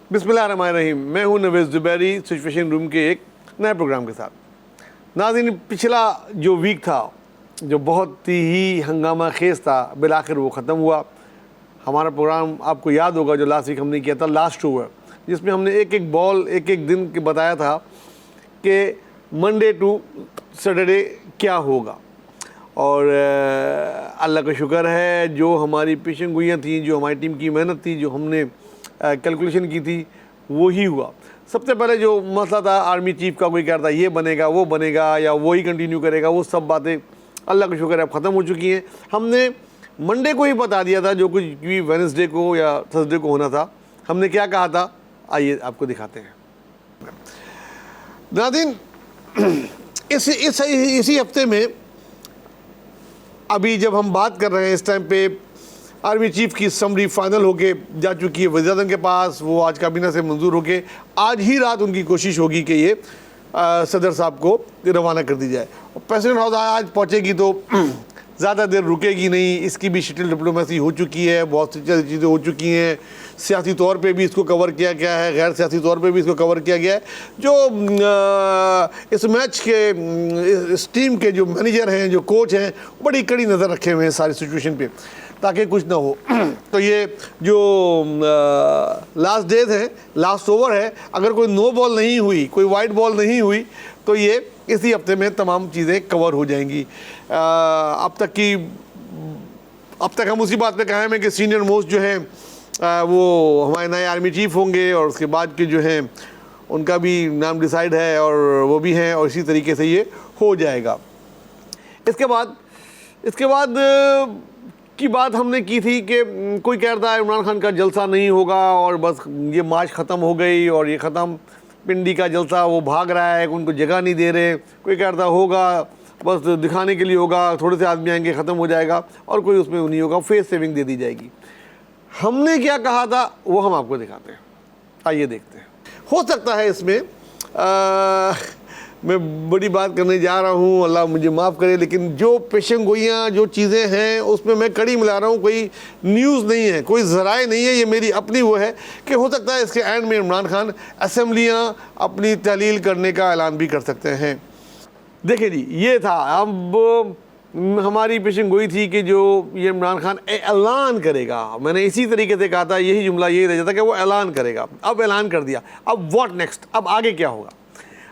बिस्मिल्लाहिर्रहमानिर्रहीम। मैं हूं नवेज़ ज़ुबैरी सिचुएशन रूम के एक नए प्रोग्राम के साथ। नाज़रीन, पिछला जो वीक था जो बहुत ही हंगामा खेज़ था, बिलाखिर वो ख़त्म हुआ। हमारा प्रोग्राम आपको याद होगा जो लास्ट वीक हमने किया था, लास्ट ओवर, जिसमें हमने एक एक बॉल एक एक दिन के बताया था कि मंडे टू सैटरडे क्या होगा। और अल्लाह का शुक्र है जो हमारी पेशन गोइयाँ थी, जो हमारी टीम की मेहनत थी, जो हमने कैलकुलेशन की थी, वो ही हुआ। सबसे पहले जो मसला था आर्मी चीफ का, कोई कह रहा था ये बनेगा वो बनेगा या वो ही कंटिन्यू करेगा, वो सब बातें अल्लाह का शुक्र है अब ख़त्म हो चुकी हैं। हमने मंडे को ही बता दिया था जो कुछ भी वेडनेसडे को या थर्सडे को होना था। हमने क्या कहा था, आइए आपको दिखाते हैं। नाज़रीन, इसी हफ्ते में अभी जब हम बात कर रहे हैं, इस टाइम पे आर्मी चीफ की समरी फाइनल होके जा चुकी है वज़ीर-ए-आज़म के पास। वो आज काबीना से मंजूर होके आज ही रात उनकी कोशिश होगी कि ये सदर साहब को रवाना कर दी जाए। और प्रेसिडेंट हाउस आज पहुंचेगी तो ज़्यादा देर रुकेगी नहीं। इसकी भी शटल डिप्लोमेसी हो चुकी है, बहुत सी चीज़ें हो चुकी हैं। सियासी तौर पे भी इसको कवर किया गया है, गैर सियासी तौर पे भी इसको कवर किया गया है। जो इस मैच के इस टीम के जो मैनेजर हैं, जो कोच हैं, बड़ी कड़ी नज़र रखे हुए हैं सारी सिचुएशन पे ताकि कुछ ना हो। तो ये जो लास्ट डेज है, लास्ट ओवर है, अगर कोई नो बॉल नहीं हुई, कोई वाइड बॉल नहीं हुई, तो ये इसी हफ्ते में तमाम चीज़ें कवर हो जाएंगी। अब तक हम उसी बात पे कायम हैं कि सीनियर मोस्ट जो है वो हमारे नए आर्मी चीफ होंगे और उसके बाद के जो हैं उनका भी नाम डिसाइड है और वो भी हैं, और इसी तरीके से ये हो जाएगा। इसके बाद की बात हमने की थी कि कोई कह रहा है इमरान खान का जलसा नहीं होगा और बस ये मार्च ख़त्म हो गई और ये ख़त्म, पिंडी का जलसा वो भाग रहा है, उनको जगह नहीं दे रहे। कोई कह रहा होगा बस दिखाने के लिए होगा, थोड़े से आदमी आएंगे, ख़त्म हो जाएगा, और कोई उसमें नहीं होगा, फेस सेविंग दे दी जाएगी। हमने क्या कहा था वो हम आपको दिखाते हैं, आइए देखते हैं। हो सकता है इसमें मैं बड़ी बात करने जा रहा हूँ, अल्लाह मुझे माफ़ करे, लेकिन जो पेशन गोइयाँ जो चीज़ें हैं उसमें मैं कड़ी मिला रहा हूँ, कोई न्यूज़ नहीं है, कोई ज़राए नहीं है, ये मेरी अपनी वो है कि हो सकता है इसके एंड में इमरान खान असम्बलियाँ अपनी तहलील करने का ऐलान भी कर सकते हैं। देखिए जी, ये था, अब हमारी पेशन गोई थी कि जो ये इमरान खान ऐलान करेगा। मैंने इसी तरीके से कहा था, यही जुमला यही रह जाता कि वो ऐलान करेगा। अब ऐलान कर दिया, अब व्हाट नेक्स्ट, अब आगे क्या होगा।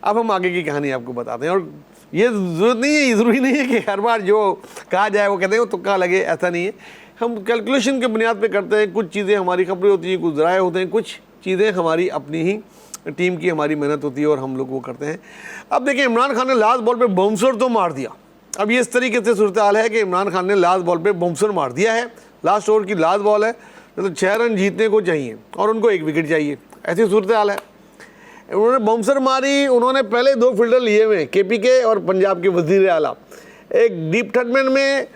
अब हम आगे की कहानी आपको बताते हैं। और ये ज़रूरी नहीं है कि हर बार जो कहा जाए वो कहते हैं वो तुक्का लगे, ऐसा नहीं है। हम कैलकुलेशन के बुनियाद पे करते हैं। कुछ चीज़ें हमारी खबरें होती हैं, कुछ ज़राए होते हैं, कुछ चीज़ें हमारी अपनी ही टीम की हमारी मेहनत होती है और हम लोग वो करते हैं। अब देखिए, इमरान खान ने लास्ट बॉल पे बाउंसर तो मार दिया। अब ये इस तरीके से सूरत हाल है कि इमरान खान ने लास्ट बॉल पे बाउंसर मार दिया है। लास्ट ओवर की लास्ट बॉल है, तो 6 रन जीतने को चाहिए और उनको 1 विकेट चाहिए, ऐसी सूरत हाल है। उन्होंने बाउंसर मारी। उन्होंने पहले 2 फील्डर लिए हुए, KPK और पंजाब के वज़ीर आला, एक डीप थर्डमैन में,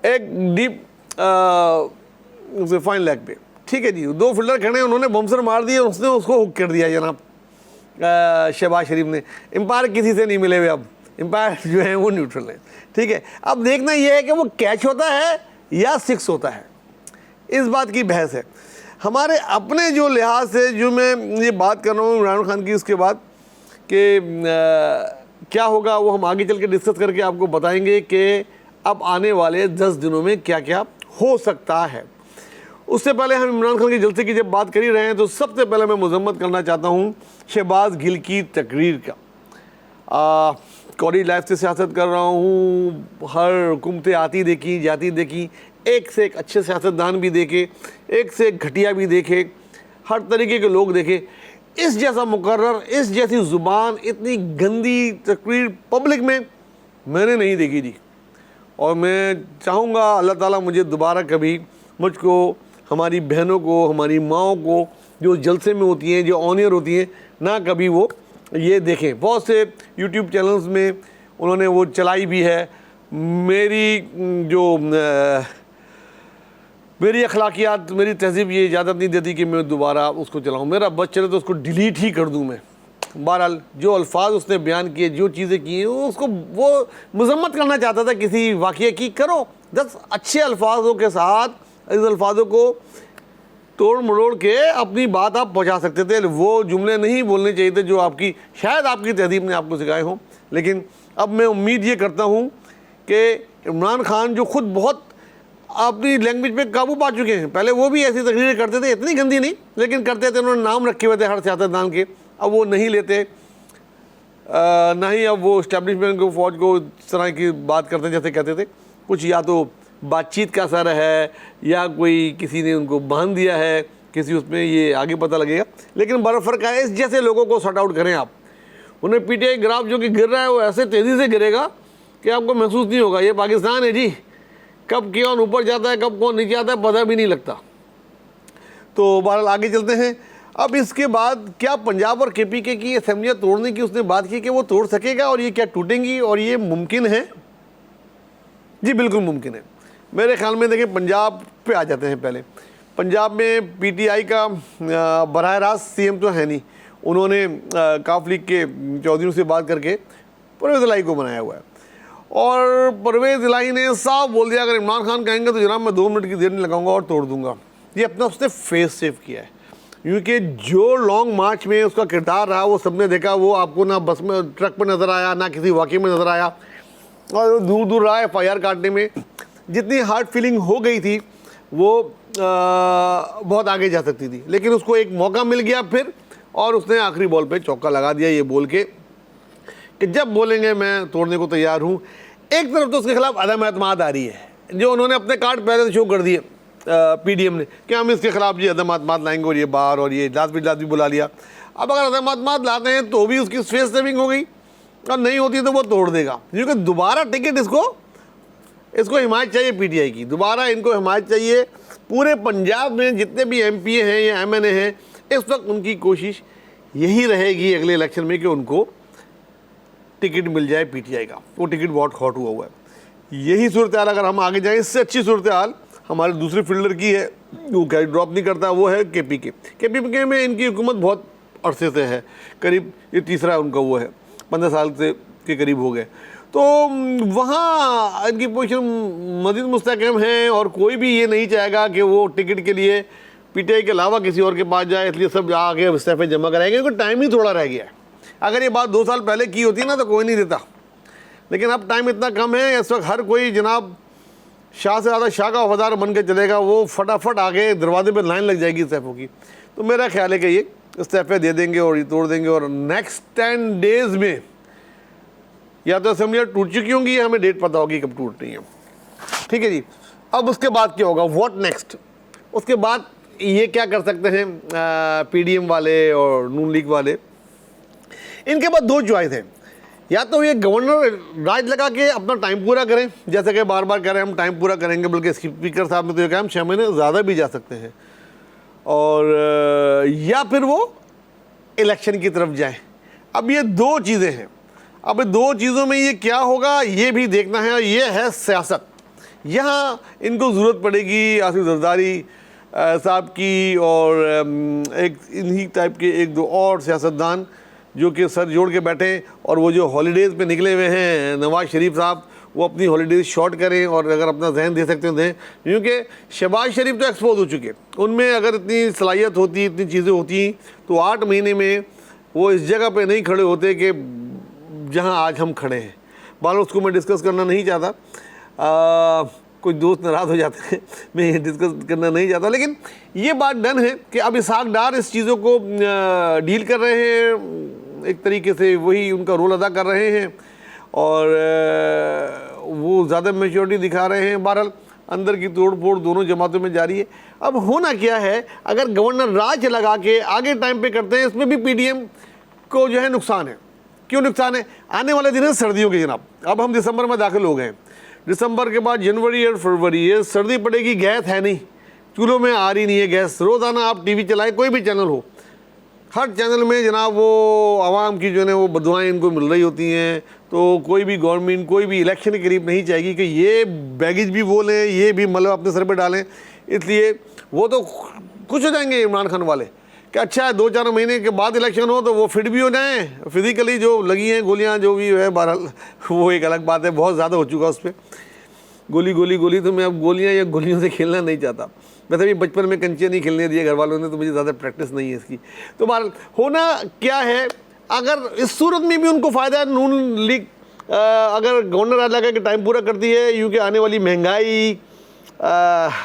एक डीप फाइन लेग पे, ठीक है जी। 2 फील्डर खड़े, उन्होंने बाउंसर मार दिए, उसने उसको हुक कर दिया जनाब शहबाज शरीफ ने। एम्पायर किसी से नहीं मिले हुए, अब एम्पायर जो है वो न्यूट्रल है, ठीक है। अब देखना यह है कि वो कैच होता है या 6 होता है, इस बात की बहस है। हमारे अपने जो लिहाज से जो मैं ये बात कर रहा हूँ इमरान खान की, उसके बाद कि क्या होगा वो हम आगे चल के डिस्कस करके आपको बताएंगे कि अब आने वाले 10 दिनों में क्या क्या हो सकता है। उससे पहले हम इमरान खान के जलसे की जब बात कर ही रहे हैं, तो सबसे पहले मैं मजम्मत करना चाहता हूँ शहबाज गिल की तकरीर का। कॉलेज लाइफ से सियासत कर रहा हूँ, हर हुकूमतें आती देखी जाती देखी, एक से एक अच्छे सियासतदान भी देखे, एक से एक घटिया भी देखे, हर तरीके के लोग देखे। इस जैसा मुकर्रर, इस जैसी ज़ुबान, इतनी गंदी तकरीर पब्लिक में मैंने नहीं देखी थी। और मैं चाहूँगा अल्लाह ताला मुझे दोबारा कभी, मुझको, हमारी बहनों को, हमारी माओं को जो जलसे में होती हैं, जो ऑनियर होती हैं, ना कभी वो ये देखें। बहुत से यूट्यूब चैनल्स में उन्होंने वो चलाई भी है। मेरी अखलाकियात, मेरी तहज़ीब ये इजाज़त नहीं देती कि मैं दोबारा उसको चलाऊँ। मेरा बस चले तो उसको डिलीट ही कर दूँ मैं। बहरहाल जो अल्फाज उसने बयान किए, जो चीज़ें की हैं, उसको वो मजम्मत करना चाहता था किसी वाक़ये की, करो 10 अच्छे अल्फाजों के साथ इस अल्फाजों को तोड़ मरोड़ के अपनी बात आप पहुंचा सकते थे। वो जुमले नहीं बोलने चाहिए थे जो आपकी शायद आपकी तहजीब ने आपको सिखाए हों। लेकिन अब मैं उम्मीद ये करता हूँ कि इमरान खान जो खुद बहुत अपनी लैंग्वेज पे काबू पा चुके हैं, पहले वो भी ऐसी तकरीरें करते थे, इतनी गंदी नहीं लेकिन करते थे, उन्होंने नाम रखे हुए थे हर सियासतदान के, अब वो नहीं लेते, ना ही अब वो इस्टेब्लिशमेंट को, फौज को इस तरह की बात करते हैं जैसे कहते थे। कुछ या तो बातचीत का असर है या कोई किसी ने उनको बांध दिया है किसी उसमें, ये आगे पता लगेगा। लेकिन बड़ा फ़र्क है, इस जैसे लोगों को सॉर्ट आउट करें आप। उन्हें पीटीआई ग्राफ जो कि गिर रहा है वो ऐसे तेज़ी से गिरेगा कि आपको महसूस नहीं होगा। ये पाकिस्तान है जी, कब कौन ऊपर जाता है कब कौन नीचे आता है पता भी नहीं लगता। तो बहरहाल आगे चलते हैं। अब इसके बाद क्या पंजाब और केपीके की असेंबलियाँ तोड़ने की उसने बात की कि वो तोड़ सकेगा और ये क्या टूटेंगी और ये मुमकिन है? जी बिल्कुल मुमकिन है। मेरे ख्याल में देखिए, पंजाब पे आ जाते हैं पहले। पंजाब में पीटीआई का बराह रास्त सीएम तो है नहीं, उन्होंने काफ लीग के चौधरी से बात करके परवेज़ इलाही को बनाया हुआ है। और परवेज़ इलाही ने साफ बोल दिया अगर इमरान खान कहेंगे तो जनाब मैं 2 मिनट की देर नहीं लगाऊंगा और तोड़ दूंगा। ये अपना उसने फेस सेव किया है, क्योंकि जो लॉन्ग मार्च में उसका किरदार रहा वो सबने देखा। वो आपको ना बस में ट्रक पर नज़र आया ना किसी वाक़े में नज़र आया, और दूर दूर रहा FIR काटने में। जितनी हार्ड फीलिंग हो गई थी वो बहुत आगे जा सकती थी, लेकिन उसको एक मौका मिल गया फिर, और उसने आखिरी बॉल पे चौका लगा दिया ये बोल के कि जब बोलेंगे मैं तोड़ने को तैयार हूँ। एक तरफ तो उसके खिलाफ अदम एतमाद आ रही है, जो उन्होंने अपने कार्ड पहले से शो कर दिए PDM ने कि हम इसके खिलाफ ये अदम एतमाद लाएंगे और ये बार और ये लात भी बुला लिया। अब अगर अदम एतमाद लाते हैं तो भी उसकी फेस सेविंग हो गई, और नहीं होती तो वो तोड़ देगा, क्योंकि दोबारा टिकट इसको हिमायत चाहिए पीटीआई की, दोबारा इनको हिमायत चाहिए। पूरे पंजाब में जितने भी MP हैं या MNA हैं, इस वक्त उनकी कोशिश यही रहेगी अगले इलेक्शन में कि उनको टिकट मिल जाए पीटीआई का। वो टिकट बहुत हॉट हुआ है। यही सूरत हाल अगर हम आगे जाएँ, इससे अच्छी सूरत हाल हमारे दूसरे फील्डर की है, वो क्या ड्रॉप नहीं करता, वो है केपीके में इनकी हुकूमत बहुत अरसे से है, करीब ये तीसरा उनका वो है, 15 साल से के करीब हो गए। तो वहाँ इनकी पोजीशन मज़ीद मुस्तहकम है, और कोई भी ये नहीं चाहेगा कि वो टिकट के लिए पीटीआई के अलावा किसी और के पास जाए, इसलिए सब आके इस्तीफे जमा कराएंगे, क्योंकि टाइम ही थोड़ा रह गया है। अगर ये बात 2 साल पहले की होती ना तो कोई नहीं देता, लेकिन अब टाइम इतना कम है, इस वक्त हर कोई जनाब शाह से ज़्यादा शाह का वफादार बन के चलेगा, वो फटाफट आगे दरवाजे पर लाइन लग जाएगी इस्तीफों की। तो मेरा ख्याल है कि ये इस्तीफे दे देंगे और ये तोड़ देंगे, और नेक्स्ट 10 डेज़ में या तो असेंबलियाँ टूट चुकी होंगी या हमें डेट पता होगी कब टूट रही है। ठीक है जी। अब उसके बाद क्या होगा, व्हाट नेक्स्ट? उसके बाद ये क्या कर सकते हैं PDM वाले और नून लीग वाले? इनके पास 2 चॉइस हैं, या तो ये गवर्नर राज लगा के अपना टाइम पूरा करें, जैसे कि बार बार कह रहे हैं हम टाइम पूरा करेंगे, बल्कि स्पीकर साहब ने तो ये कहा हम 6 महीने ज़्यादा भी जा सकते हैं, और या फिर वो इलेक्शन की तरफ जाएं। अब ये 2 चीज़ें हैं। अब 2 चीज़ों में ये क्या होगा ये भी देखना है, और ये है सियासत। यहाँ इनको ज़रूरत पड़ेगी आसिफ जरदारी साहब की, और एक इन्हीं टाइप के 1-2 और सियासतदान जो कि सर जोड़ के बैठे, और वो जो हॉलीडेज़ पे निकले हुए हैं नवाज़ शरीफ साहब, वो अपनी हॉलीडेज़ शॉर्ट करें, और अगर अपना जहन दे सकते हैं दें, क्योंकि शहबाज शरीफ तो एक्सपोज हो चुके, उनमें अगर इतनी सलाहियत होती, इतनी चीज़ें होती तो 8 महीने में वो इस जगह पे नहीं खड़े होते कि जहां आज हम खड़े हैं। बाल उसको मैं डिस्कस करना नहीं चाहता, कुछ दोस्त नाराज़ हो जाते हैं, मैं ये डिस्कस करना नहीं चाहता, लेकिन ये बात डन है कि अब इसहाक डार इस चीज़ों को डील कर रहे हैं, एक तरीके से वही उनका रोल अदा कर रहे हैं, और वो ज़्यादा मैच्योरिटी दिखा रहे हैं। बहरहाल अंदर की तोड़ फोड़ दोनों जमातों में जारी है। अब होना क्या है, अगर गवर्नर राज लगा के आगे टाइम पे करते हैं, इसमें भी PDM को जो है नुकसान है। क्यों नुकसान है? आने वाले दिन है सर्दियों के जनाब। अब हम दिसंबर में दाखिल हो गए हैं, दिसंबर के बाद जनवरी और फरवरी, ये सर्दी पड़ेगी, गैस है नहीं, चूल्हों में आ रही नहीं है गैस। रोज़ाना आप TV चलाए, कोई भी चैनल हो, हर चैनल में जनाब वो आवाम की जो है वो बदुआएँ इनको मिल रही होती हैं। तो कोई भी गवर्नमेंट कोई भी इलेक्शन के करीब नहीं चाहेगी कि ये बैगेज भी वो लें, ये भी मतलब अपने सर पे डालें, इसलिए वो तो खुश हो जाएंगे इमरान खान वाले कि अच्छा है 2-4 महीने के बाद इलेक्शन हो तो वो फिट भी हो जाएँ, फिज़िकली जो लगी हैं गोलियां जो भी है। बहरहाल वो एक अलग बात है, बहुत ज़्यादा हो चुका उस पर। गोली गोली गोली, तो मैं अब गोलियां या गोलियों से खेलना नहीं चाहता। वैसे भी बचपन में कंचे नहीं खेलने दिए घर वालों ने, तो मुझे ज़्यादा प्रैक्टिस नहीं है इसकी। तो बहरहाल होना क्या है, अगर इस सूरत में भी उनको फ़ायदा है, नून लीग अगर गवर्नर इलाका के टाइम पूरा करती है, यूँ कि आने वाली महंगाई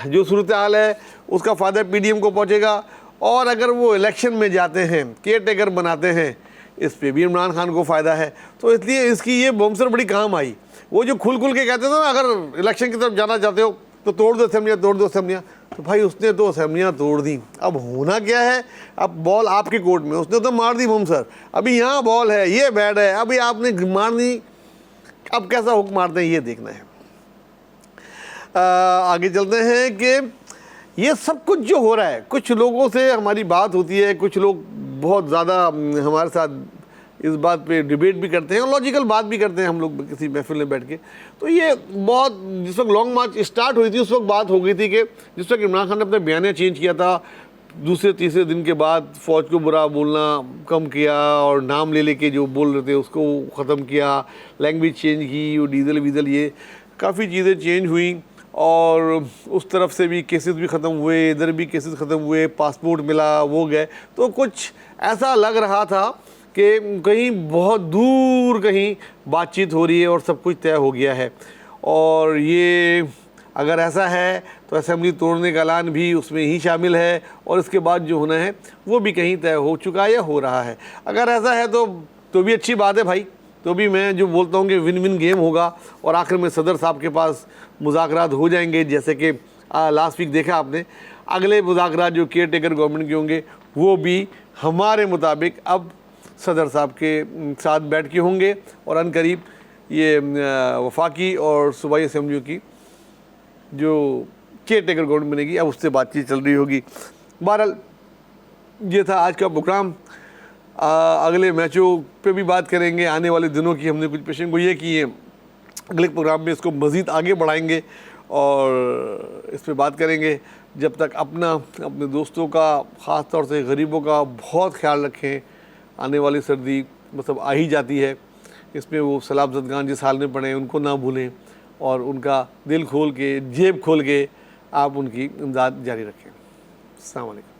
जो सूरत हाल है उसका फ़ायदा पीडीएम को पहुंचेगा। और अगर वो इलेक्शन में जाते हैं, केयर टेकर बनाते हैं, इस पे भी इमरान खान को फ़ायदा है। तो इसलिए इसकी ये बमसर बड़ी काम आई। वो जो खुल खुल के कहते थे ना, अगर इलेक्शन की तरफ जाना चाहते हो तो तोड़ दो असेंबलियाँ, तोड़ दो असेंबलियाँ, तो भाई उसने तो असेंबलियाँ तोड़ दी। अब होना क्या है, अब बॉल आपके कोर्ट में, उसने तो मार दी बमसर, अभी यहाँ बॉल है, ये बैट है, अभी आपने मारनी, अब कैसा हुक्म मारते हैं ये देखना है। आगे चलते हैं कि ये सब कुछ जो हो रहा है, कुछ लोगों से हमारी बात होती है, कुछ लोग बहुत ज़्यादा हमारे साथ इस बात पे डिबेट भी करते हैं और लॉजिकल बात भी करते हैं हम लोग किसी महफिल में बैठ के। तो ये बहुत, जिस वक्त लॉन्ग मार्च स्टार्ट हुई थी उस वक्त बात हो गई थी कि जिस वक्त इमरान खान ने अपना बयानिया चेंज किया था, दूसरे तीसरे दिन के बाद फ़ौज को बुरा बोलना कम किया और नाम ले लेके जो बोल रहे थे उसको ख़त्म किया, लैंग्वेज चेंज की, वो डीजल वीजल, ये काफ़ी चीज़ें चेंज हुई और उस तरफ से भी केसेस भी ख़त्म हुए, इधर भी केसेस ख़त्म हुए, पासपोर्ट मिला, वो गए। तो कुछ ऐसा लग रहा था कि कहीं बहुत दूर कहीं बातचीत हो रही है और सब कुछ तय हो गया है। और ये अगर ऐसा है तो असेंबली तोड़ने का ऐलान भी उसमें ही शामिल है और इसके बाद जो होना है वो भी कहीं तय हो चुका है या हो रहा है। अगर ऐसा है तो भी अच्छी बात है भाई, तो भी मैं जो बोलता हूँ कि विन विन गेम होगा और आखिर में सदर साहब के पास मुज़ाकरात हो जाएंगे। जैसे कि लास्ट वीक देखा आपने, अगले मुज़ाकरात जो केयर टेकर गवर्नमेंट के होंगे वो भी हमारे मुताबिक अब सदर साहब के साथ बैठ के होंगे और अनकरीब ये वफाकी और सूबाई असेंबलियों की जो केयर टेकर गवर्नमेंट बनेगी अब उससे बातचीत चल रही होगी। बहरहाल ये था आज का प्रोग्राम। अगले मैचों पे भी बात करेंगे, आने वाले दिनों की हमने कुछ पेशन को ये की है, अगले प्रोग्राम में इसको मज़ीद आगे बढ़ाएंगे और इस पर बात करेंगे। जब तक अपने दोस्तों का, ख़ास तौर से गरीबों का बहुत ख्याल रखें। आने वाली सर्दी मतलब आ ही जाती है, इसमें वो सैलाब ज़दगान जिस हाल में पड़े हैं उनको ना भूलें और उनका दिल खोल के, जेब खोल के आप उनकी इमदाद जारी रखें। अस्सलाम वालेकुम।